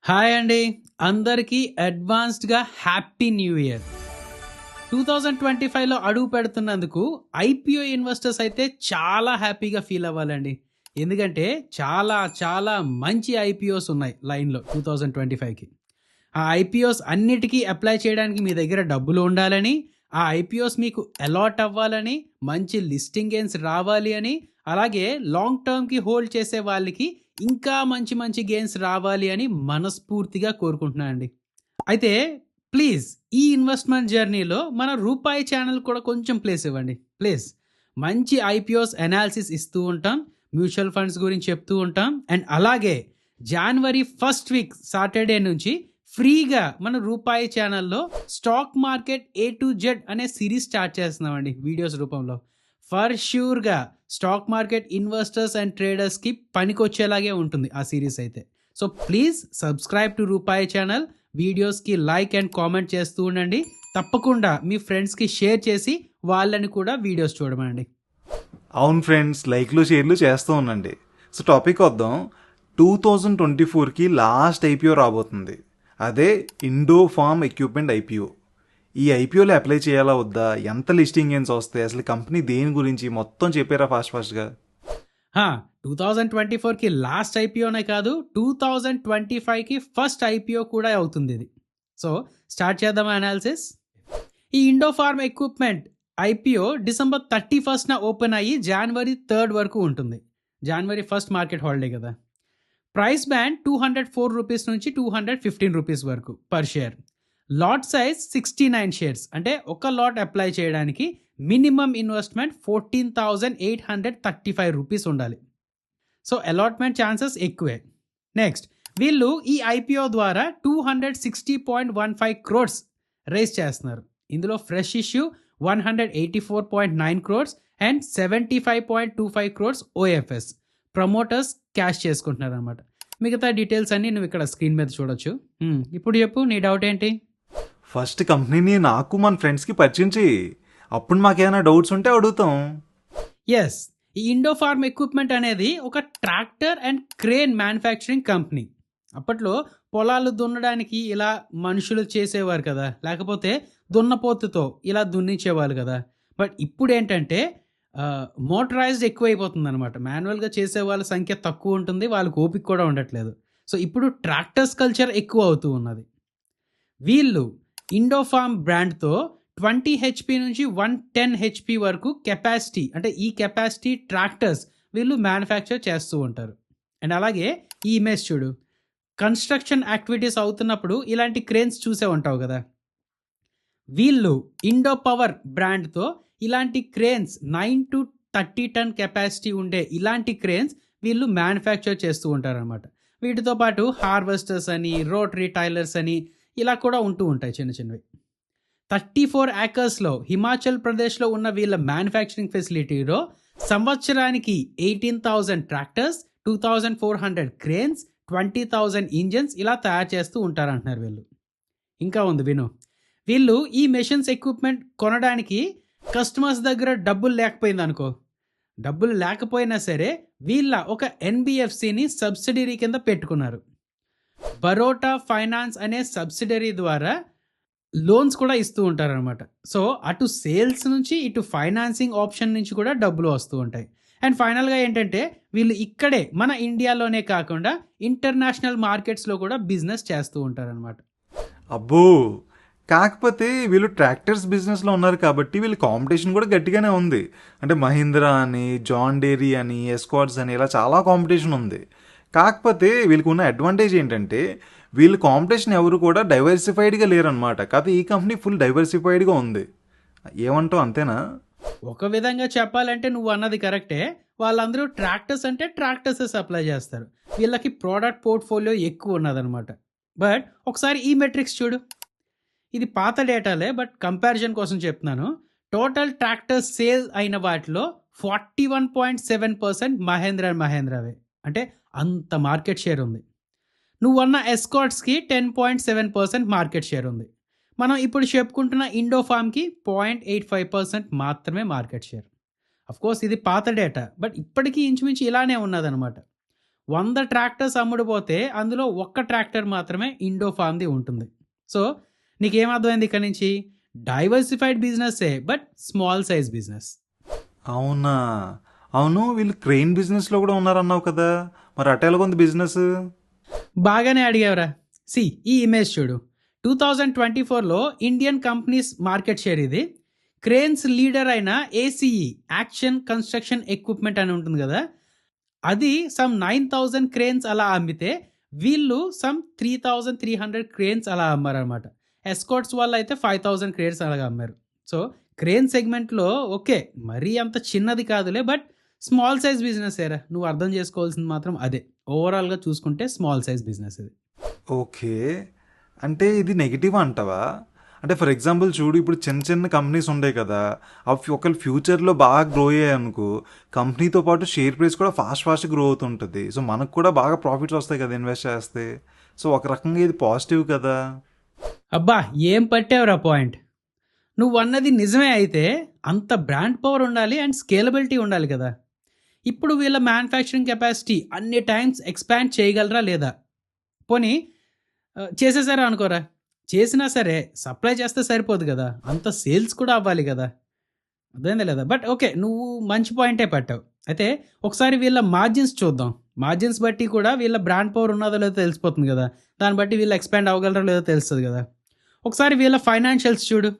Hi అండి. అందరికీ అడ్వాన్స్డ్‌గా happy new year. 2025లో అడుగు పెడుతున్నందుకు ఐపీఓ ఇన్వెస్టర్స్ అయితే చాలా హ్యాపీగా ఫీల్ అవ్వాలండి. ఎందుకంటే చాలా చాలా మంచి ఐపీఓస్ ఉన్నాయి లైన్‌లో 2025కి. ఆ ఐపీఓస్ అన్నిటికీ అప్లై చేయడానికి మీ దగ్గర డబ్బులు ఉండాలని, ఆ ఐపీఓస్ మీకు అలాట్ అవ్వాలని, మంచి లిస్టింగ్ గెయిన్స్ రావాలి అని, అలాగే లాంగ్ టర్మ్‌కి హోల్డ్ చేసే వాళ్ళకి ఇంకా మంచి మంచి గెయిన్స్ రావాలి అని మనస్ఫూర్తిగా కోరుకుంటున్నానండి. అయితే ప్లీజ్ ఈ ఇన్వెస్ట్‌మెంట్ జర్నీలో మన రూపాయి ఛానెల్ కూడా కొంచెం ప్లేస్ ఇవ్వండి. ప్లీజ్. మంచి ఐపీఓస్ అనాలిసిస్ ఇస్తూ ఉంటాం. మ్యూచువల్ ఫండ్స్ గురించి చెప్తూ ఉంటాం. అండ్ అలాగే జాన్వరి ఫస్ట్ వీక్ సాటర్డే నుంచి ఫ్రీగా మన రూపాయి ఛానల్‌లో stock market A to Z అనే సిరీస్ స్టార్ట్ చేస్తున్నామండి వీడియోస్ రూపంలో. ఫర్ ష్యూర్‌గా స్టాక్ మార్కెట్ ఇన్వెస్టర్స్ అండ్ ట్రేడర్స్‌కి పనికొచ్చేలాగే ఉంటుంది ఆ సిరీస్ అయితే. So please subscribe to Rupaayi channel. వీడియోస్కి లైక్ అండ్ కామెంట్ చేస్తూ ఉండండి. తప్పకుండా మీ ఫ్రెండ్స్కి షేర్ చేసి వాళ్ళని కూడా వీడియోస్ చూడమనండి. అవును ఫ్రెండ్స్, లైక్లు షేర్లు చేస్తూ ఉండండి. సో టాపిక్ వద్దాం. 2024కి లాస్ట్ ఐపీఓ రాబోతుంది. అదే ఇండో ఫార్మ్ ఎక్విప్మెంట్ ఐపీఓ. ఈ ఐపీఓలో అప్లై చేయాలా వద్దా, ఎంత లిస్టింగ్ గెయిన్స్ వస్తాయి, అసలు కంపెనీ దేని గురించి మొత్తం చెప్పారా ఫాస్ట్గా. 2024కి లాస్ట్ ఐపీఓనే కాదు, 2025కి ఫస్ట్ ఐపీఓ కూడా అవుతుంది ఇది. సో స్టార్ట్ చేద్దామా అనాలిసిస్. ఈ Indo farm equipment IPO December 31న ఓపెన్ అయ్యి జనవరి 3 వరకు ఉంటుంది. జనవరి 1 మార్కెట్ హాలిడే కదా. ప్రైస్ బ్యాండ్ 204 రూపీస్ నుంచి 215 రూపీస్ వరకు per share. Lot size 69 shares, అంటే ఒక లాట్ అప్లై చేయడానికి మినిమం ఇన్వెస్ట్మెంట్ 14,835 రూపీస్ ఉండాలి. సో అలాట్మెంట్ ఛాన్సెస్ ఎక్కువే. నెక్స్ట్, వీళ్ళు ఈ ఐపీఓ ద్వారా 260.15 క్రోర్స్ రేస్ చేస్తున్నారు. ఇందులో fresh issue 184.9 crores and 75.25 crores OFS promoters cash చేసుకుంటున్నారు అనమాట. మిగతా డీటెయిల్స్ అన్నీ నువ్వు ఇక్కడ స్క్రీన్ మీద చూడొచ్చు. ఇప్పుడు చెప్పు, నీ డౌట్ ఏంటి? ఫస్ట్ కంపెనీని నాకు మన ఫ్రెండ్స్కి పరిచయం చేయి, అప్పుడు మాకేమైనా డౌట్స్ ఉంటే అడుగుతాం. ఎస్, ఈ ఇండో ఫార్మ్ ఎక్విప్మెంట్ అనేది ఒక tractor and crane manufacturing company. అప్పట్లో పొలాలు దున్నడానికి ఇలా మనుషులు చేసేవారు కదా, లేకపోతే దున్నపోతుతో ఇలా దున్నించేవాళ్ళు కదా. బట్ ఇప్పుడు ఏంటంటే మోటరైజ్డ్ ఎక్కువైపోతుంది అనమాట. మాన్యువల్గా చేసే వాళ్ళ సంఖ్య తక్కువ ఉంటుంది, వాళ్ళకి ఓపిక కూడా ఉండట్లేదు. సో ఇప్పుడు ట్రాక్టర్స్ కల్చర్ ఎక్కువ అవుతూ ఉన్నది. వీళ్ళు ఇండోఫార్మ్ బ్రాండ్తో 20 హెచ్పి నుంచి 110 హెచ్పి వరకు కెపాసిటీ, అంటే ఈ కెపాసిటీ ట్రాక్టర్స్ వీళ్ళు మ్యానుఫ్యాక్చర్ చేస్తూ ఉంటారు. అండ్ అలాగే ఈ ఇమేజ్ చూడు, కన్స్ట్రక్షన్ యాక్టివిటీస్ అవుతున్నప్పుడు ఇలాంటి క్రేన్స్ చూసే ఉంటావు కదా. వీళ్ళు ఇండో పవర్ బ్రాండ్తో ఇలాంటి క్రేన్స్ 9 to 30 టన్ కెపాసిటీ ఉండే ఇలాంటి క్రేన్స్ వీళ్ళు మ్యానుఫ్యాక్చర్ చేస్తూ ఉంటారనమాట. వీటితో పాటు హార్వెస్టర్స్ అని, రోటరీ టైలర్స్ అని ఇలా కూడా ఉంటూ ఉంటాయి చిన్న చిన్నవి. 34 ఏకర్స్లో హిమాచల్ ప్రదేశ్లో ఉన్న వీళ్ళ మ్యానుఫ్యాక్చరింగ్ ఫెసిలిటీలో సంవత్సరానికి 18,000 ట్రాక్టర్స్, 2,400 క్రేన్స్, 20,000 ఇంజన్స్ ఇలా తయారు చేస్తూ ఉంటారంటున్నారు వీళ్ళు. ఇంకా ఉంది విను. వీళ్ళు ఈ మెషిన్స్ ఎక్విప్మెంట్ కొనడానికి కస్టమర్స్ దగ్గర డబ్బులు లేకపోయింది అనుకో, డబ్బులు లేకపోయినా సరే వీళ్ళ ఒక ఎన్బిఎఫ్సిని సబ్సిడరీ కింద పెట్టుకున్నారు. బరోటా ఫైనాన్స్ అనే సబ్సిడరీ ద్వారా లోన్స్ కూడా ఇస్తూ ఉంటారనమాట. సో అటు సేల్స్ నుంచి ఇటు ఫైనాన్సింగ్ ఆప్షన్ నుంచి కూడా డబ్బులు వస్తూ ఉంటాయి. అండ్ ఫైనల్గా ఏంటంటే వీళ్ళు ఇక్కడే మన ఇండియాలోనే కాకుండా ఇంటర్నేషనల్ మార్కెట్స్లో కూడా బిజినెస్ చేస్తూ ఉంటారనమాట. అబ్బో, కాకపోతే వీళ్ళు ట్రాక్టర్స్ బిజినెస్లో ఉన్నారు కాబట్టి వీళ్ళ కాంపిటీషన్ కూడా గట్టిగానే ఉంది. అంటే మహీంద్రా అని, జాన్ డేరీ అని, ఎస్కార్ట్స్ అని ఇలా చాలా కాంపిటీషన్ ఉంది. కాకపోతే వీళ్ళకి ఉన్న అడ్వాంటేజ్ ఏంటంటే వీళ్ళ కాంపిటీషన్ ఎవరు కూడా డైవర్సిఫైడ్గా లేరనమాట. కాకపోతే ఈ కంపెనీ ఫుల్ డైవర్సిఫైడ్గా ఉంది. ఏమంటావు, అంతేనా? ఒక విధంగా చెప్పాలంటే నువ్వు అన్నది కరెక్టే. వాళ్ళందరూ ట్రాక్టర్స్ అంటే ట్రాక్టర్స్ సప్లై చేస్తారు. వీళ్ళకి ప్రోడక్ట్ పోర్ట్ఫోలియో ఎక్కువ ఉన్నదనమాట. బట్ ఒకసారి ఈ మెట్రిక్స్ చూడు. ఇది పాత డేటాలే, బట్ కంపారిజన్ కోసం చెప్తున్నాను. టోటల్ ట్రాక్టర్ సేల్ అయిన వాటిలో 41.7% మహేంద్ర అండ్ మహేంద్రవే. అంటే అంత మార్కెట్ షేర్ ఉంది. నువ్వు అన్న ఎస్కాట్స్కి 10.7% మార్కెట్ షేర్ ఉంది. మనం ఇప్పుడు చెప్పుకుంటున్న ఇండోఫార్మ్కి 0.85% మాత్రమే మార్కెట్ షేర్. అఫ్కోర్స్ ఇది పాత డేటా, బట్ ఇప్పటికీ ఇంచుమించు ఇలానే ఉన్నదనమాట. 100 ట్రాక్టర్స్ అమ్ముడుపోతే అందులో ఒక్క ట్రాక్టర్ మాత్రమే ఇండో ఫార్మ్ది ఉంటుంది. సో నీకేం అర్థమైంది ఇక్కడ నుంచి? డైవర్సిఫైడ్ బిజినెస్సే బట్ స్మాల్ సైజ్ బిజినెస్. అవునా? అవును, వీళ్ళు క్రెయిన్ బిజినెస్లో కూడా ఉన్నారన్నావు కదా, మరి అటు ఎలాగుంది బిజినెస్? బాగానే అడిగావురా. ఈ ఇమేజ్ చూడు. 2024లో ఇండియన్ కంపెనీస్ మార్కెట్ షేర్ ఇది. క్రేన్స్ లీడర్ అయిన ఏసీఈ, యాక్షన్ కన్స్ట్రక్షన్ ఎక్విప్మెంట్ అని ఉంటుంది కదా, అది సమ్ 9,000 క్రేన్స్ అలా అమ్మితే వీళ్ళు సమ్ 3,300 క్రేన్స్ అలా అమ్మారనమాట. ఎస్కాట్స్ వాళ్ళు అయితే 5,000 క్రేన్స్ అలాగా అమ్మారు. సో క్రేన్ సెగ్మెంట్లో ఓకే, మరీ అంత చిన్నది కాదులే, బట్ స్మాల్ సైజ్ బిజినెస్ ఏరా. నువ్వు అర్థం చేసుకోవాల్సింది మాత్రం అదే. ఓవరాల్గా చూసుకుంటే స్మాల్ సైజ్ బిజినెస్ ఇది. ఓకే, అంటే ఇది నెగిటివ్ అంటావా? అంటే ఫర్ ఎగ్జాంపుల్ చూడు, ఇప్పుడు చిన్న చిన్న కంపెనీస్ ఉంటాయి కదా, అవి ఒకవేళ ఫ్యూచర్లో బాగా గ్రో అయ్యాయి అనుకో, కంపెనీతో పాటు షేర్ ప్రైస్ కూడా ఫాస్ట్ గ్రో అవుతుంటుంది. సో మనకు కూడా బాగా ప్రాఫిట్స్ వస్తాయి కదా ఇన్వెస్ట్ చేస్తే. సో ఒక రకంగా ఇది పాజిటివ్ కదా. అబ్బా, ఏం పట్టావురా పాయింట్. నువ్వు అన్నది నిజమే. అయితే అంత బ్రాండ్ పవర్ ఉండాలి అండ్ స్కేలబిలిటీ ఉండాలి కదా. ఇప్పుడు వీళ్ళ మ్యానుఫ్యాక్చరింగ్ కెపాసిటీ అన్ని టైమ్స్ ఎక్స్పాండ్ చేయగలరా లేదా? పోనీ చేసేసారా అనుకోరా, చేసినా సరే సప్లై చేస్తే సరిపోదు కదా, అంత సేల్స్ కూడా అవ్వాలి కదా. అర్థమైందా లేదా? బట్ ఓకే, నువ్వు మంచి పాయింటే పట్టావు. అయితే ఒకసారి వీళ్ళ మార్జిన్స్ చూద్దాం. మార్జిన్స్ బట్టి కూడా వీళ్ళ బ్రాండ్ పవర్ ఉన్నదో లేదో తెలిసిపోతుంది కదా. దాన్ని బట్టి వీళ్ళు ఎక్స్పాండ్ అవ్వగలరో లేదో తెలుస్తుంది కదా. ఒకసారి వీళ్ళ ఫైనాన్షియల్స్ చూడు.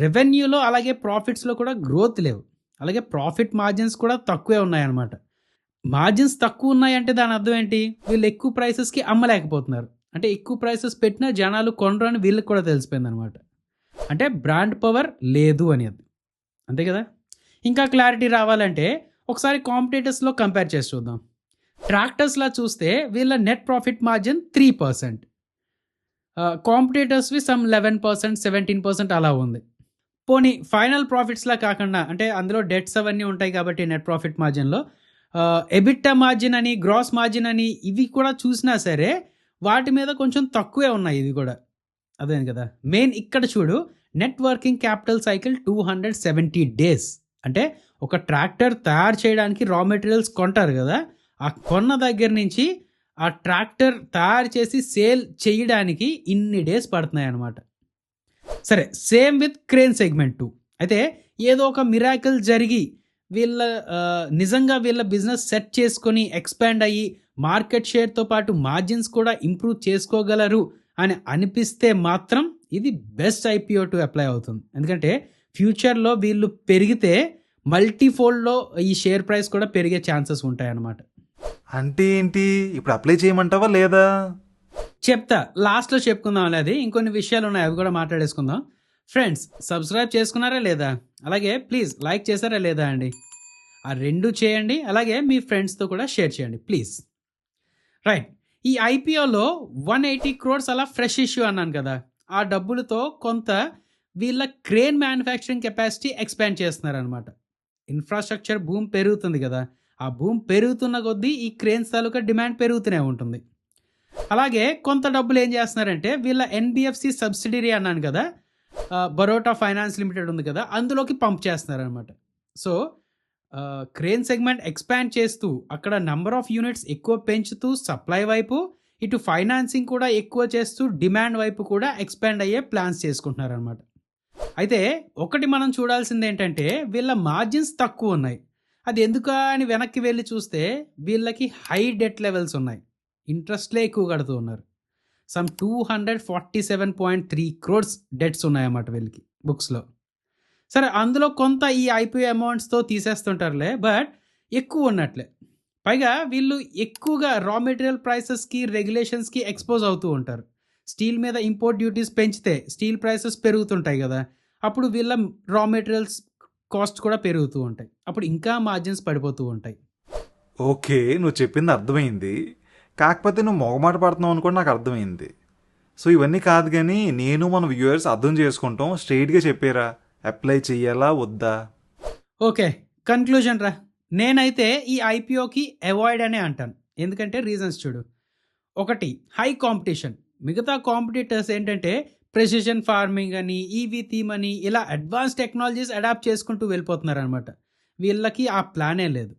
రెవెన్యూలో అలాగే ప్రాఫిట్స్లో కూడా గ్రోత్ లేవు. అలాగే ప్రాఫిట్ మార్జిన్స్ కూడా తక్కువే ఉన్నాయన్నమాట. మార్జిన్స్ తక్కువ ఉన్నాయంటే దాని అర్థం ఏంటి? వీళ్ళు ఎక్కువ ప్రైసెస్కి అమ్మలేకపోతున్నారు. అంటే ఎక్కువ ప్రైసెస్ పెట్టినా జనాలు కొనరు అని వీళ్ళకి కూడా తెలిసిపోయింది అనమాట. అంటే బ్రాండ్ పవర్ లేదు అనేది. అంతే కదా. ఇంకా క్లారిటీ రావాలంటే ఒకసారి కాంపిటేటర్స్లో కంపేర్ చేసి చూద్దాం. ట్రాక్టర్స్లా చూస్తే వీళ్ళ నెట్ ప్రాఫిట్ మార్జిన్ 3%, కాంపిటేటర్స్వి సమ్ 11%, 17% అలా ఉంది. పోనీ ఫైనల్ ప్రాఫిట్స్లా కాకుండా, అంటే అందులో డెట్స్ అవన్నీ ఉంటాయి కాబట్టి నెట్ ప్రాఫిట్ మార్జిన్లో ఎబిట్టా మార్జిన్ అని, గ్రాస్ మార్జిన్ అని ఇవి కూడా చూసినా సరే వాటి మీద కొంచెం తక్కువే ఉన్నాయి ఇది కూడా. అదే కదా మెయిన్. ఇక్కడ చూడు, net working capital cycle 270 days. అంటే ఒక ట్రాక్టర్ తయారు చేయడానికి రా మెటీరియల్స్ కొంటారు కదా, ఆ కొన్న దగ్గర నుంచి ఆ ట్రాక్టర్ తయారు చేసి సేల్ చేయడానికి ఇన్ని డేస్ పడుతున్నాయి అన్నమాట. సరే, సేమ్ విత్ క్రేన్ సెగ్మెంట్ 2. అయితే ఏదో ఒక మిరాకిల్ జరిగి వీళ్ళ నిజంగా వీళ్ళ బిజినెస్ సెట్ చేసుకొని ఎక్స్పాండ్ అయ్యి మార్కెట్ షేర్తో పాటు మార్జిన్స్ కూడా ఇంప్రూవ్ చేసుకోగలరు అని అనిపిస్తే మాత్రం ఇది బెస్ట్ ఐపీఓ టు అప్లై అవుతుంది. ఎందుకంటే ఫ్యూచర్లో వీళ్ళు పెరిగితే మల్టీఫోల్డ్లో ఈ షేర్ ప్రైస్ కూడా పెరిగే ఛాన్సెస్ ఉంటాయి అన్నమాట. అంటే ఏంటి, ఇప్పుడు అప్లై చేయమంటావా లేదా? చెప్తా, లాస్ట్లో చెప్పుకుందాం. అది ఇంకొన్ని విషయాలు ఉన్నాయి, అవి కూడా మాట్లాడేసుకుందాం. ఫ్రెండ్స్, సబ్స్క్రైబ్ చేసుకున్నారా లేదా? అలాగే ప్లీజ్ లైక్ చేశారా లేదా అండి? ఆ రెండు చేయండి. అలాగే మీ ఫ్రెండ్స్తో కూడా షేర్ చేయండి ప్లీజ్. రైట్, ఈ ఐపీఓలో 180 crores అలా ఫ్రెష్ ఇష్యూ అన్నాను కదా, ఆ డబ్బులతో కొంత వీళ్ళ క్రేన్ మ్యానుఫ్యాక్చరింగ్ కెపాసిటీ ఎక్స్పాండ్ చేస్తున్నారనమాట. ఇన్ఫ్రాస్ట్రక్చర్ భూమి పెరుగుతుంది కదా, ఆ భూమి పెరుగుతున్న కొద్దీ ఈ క్రేన్స్ తాలూకా డిమాండ్ పెరుగుతూనే ఉంటుంది. అలాగే కొంత డబ్బులు ఏం చేస్తున్నారంటే వీళ్ళ ఎన్బిఎఫ్సి సబ్సిడరీ అన్నాను కదా, బరోటా ఫైనాన్స్ లిమిటెడ్ ఉంది కదా, అందులోకి పంప్ చేస్తున్నారనమాట. సో క్రేన్ సెగ్మెంట్ ఎక్స్పాండ్ చేస్తూ అక్కడ నెంబర్ ఆఫ్ యూనిట్స్ ఎక్కువ పెంచుతూ సప్లై వైపు, ఇటు ఫైనాన్సింగ్ కూడా ఎక్కువ చేస్తూ డిమాండ్ వైపు కూడా ఎక్స్పాండ్ అయ్యే ప్లాన్స్ చేసుకుంటున్నారనమాట. అయితే ఒకటి మనం చూడాల్సింది ఏంటంటే వీళ్ళ మార్జిన్స్ తక్కువ ఉన్నాయి. అది ఎందుకు అని వెనక్కి వెళ్ళి చూస్తే వీళ్ళకి హై డెట్ లెవెల్స్ ఉన్నాయి. ఇంట్రెస్ట్లే ఎక్కువ కడుతూ ఉన్నారు. సమ్ 247.3 crores డెట్స్ ఉన్నాయన్నమాట వీళ్ళకి బుక్స్లో. సరే, అందులో కొంత ఈ ఐపీఓ అమౌంట్స్తో తీసేస్తుంటారులే, బట్ ఎక్కువ ఉన్నట్లే. పైగా వీళ్ళు ఎక్కువగా రా మెటీరియల్ ప్రైసెస్కి, రెగ్యులేషన్స్కి ఎక్స్పోజ్ అవుతూ ఉంటారు. స్టీల్ మీద ఇంపోర్ట్ డ్యూటీస్ పెంచితే స్టీల్ ప్రైసెస్ పెరుగుతుంటాయి కదా, అప్పుడు వీళ్ళ రా మెటీరియల్స్ కాస్ట్ కూడా పెరుగుతూ ఉంటాయి. అప్పుడు ఇంకా మార్జిన్స్ పడిపోతూ ఉంటాయి. ఓకే, నువ్వు చెప్పింది అర్థమైంది. కాకపోతే నువ్వు మొగమాట పడుతున్నావు అనుకోండి, నాకు అర్థమైంది. సో ఇవన్నీ కాదు, కానీ నేను మన వ్యూవర్స్ అర్థం చేసుకుంటాం. స్ట్రైట్గా చెప్పారా, అప్లై చెయ్యాలా వద్దా? ఓకే, కన్క్లూజన్ రా. నేనైతే ఈ ఐపీఓకి అవాయిడ్ అనే అంటాను. ఎందుకంటే రీజన్స్ చూడు. ఒకటి, హై కాంపిటీషన్. మిగతా కాంపిటీటర్స్ ఏంటంటే ప్రెసిషన్ ఫార్మింగ్ అని, ఈవీ థీమ్ అని, ఇలా అడ్వాన్స్ టెక్నాలజీస్ అడాప్ట్ చేసుకుంటూ వెళ్ళిపోతున్నారు అనమాట. వీళ్ళకి ఆ ప్లానే లేదు.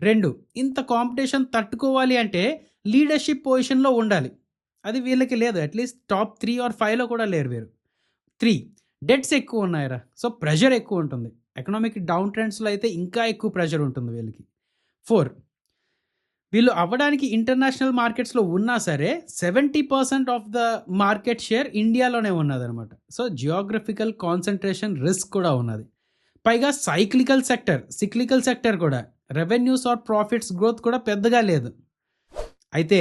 2, ఇంత కాంపిటీషన్ తట్టుకోవాలి అంటే లీడర్‌షిప్ పొజిషన్‌లో ఉండాలి. అది వీళ్ళకి లేదు. అట్‌లీస్ట్ టాప్ 3 ఆర్ 5లో కూడా లేరు వీరు. 3, డెట్స్ ఎక్కువున్నాయిరా. సో, ప్రెషర్ ఎక్కువుంటుంది. ఎకనామిక్ డౌన్ ట్రెండ్స్‌లో అయితే ఇంకా ఎక్కువ ప్రెషర్ ఉంటుంది వీళ్ళకి. 4, వీళ్ళు అవ్వడానికి ఇంటర్నేషనల్ మార్కెట్స్‌లో ఉన్నా సరే 70% ఆఫ్ ద మార్కెట్ షేర్ ఇండియాలోనే ఉన్నదనమాట. సో, జియోగ్రఫికల్ కాన్సంట్రేషన్ రిస్క్ కూడా ఉన్నది. పైగా సిక్లికల్ సెక్టర్ కూడా. రెవెన్యూస్ ఆర్ ప్రాఫిట్స్ గ్రోత్ కూడా పెద్దగా లేదు. అయితే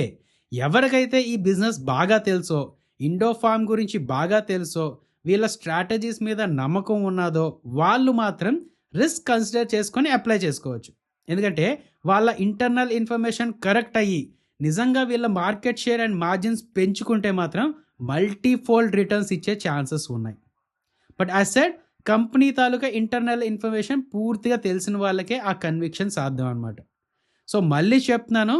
ఎవరికైతే ఈ బిజినెస్ బాగా తెలుసో, ఇండోఫార్మ్ గురించి బాగా తెలుసో, వీళ్ళ స్ట్రాటజీస్ మీద నమ్మకం ఉన్నదో వాళ్ళు మాత్రం రిస్క్ కన్సిడర్ చేసుకొని అప్లై చేసుకోవచ్చు. ఎందుకంటే వాళ్ళ ఇంటర్నల్ ఇన్ఫర్మేషన్ కరెక్ట్ అయ్యి నిజంగా వీళ్ళ మార్కెట్ షేర్ అండ్ మార్జిన్స్ పెంచుకుంటే మాత్రం మల్టీఫోల్డ్ రిటర్న్స్ ఇచ్చే ఛాన్సెస్ ఉన్నాయి. But as said company taluka internal information పూర్తిగా తెలిసిన వాళ్ళకే ఆ కన్విక్షన్ సాధ్యం అనమాట. సో మళ్ళీ చెప్తున్నాను,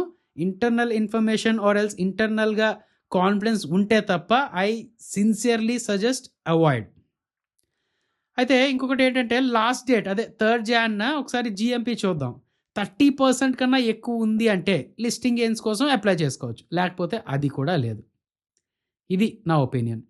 ఇంటర్నల్ ఇన్ఫర్మేషన్ ఆర్ ఎల్స్ ఇంటర్నల్గా కాన్ఫిడెన్స్ ఉంటే తప్ప ఐ సిన్సియర్లీ సజెస్ట్ అవాయిడ్. అయితే ఇంకొకటి ఏంటంటే లాస్ట్ డేట్ అదే 3rd Jan ఒకసారి జిఎంపీ చూద్దాం. 30% కన్నా ఎక్కువ ఉంది అంటే లిస్టింగ్ గెయిన్స్ కోసం అప్లై చేసుకోవచ్చు, లేకపోతే అది కూడా లేదు. ఇది నా ఒపీనియన్.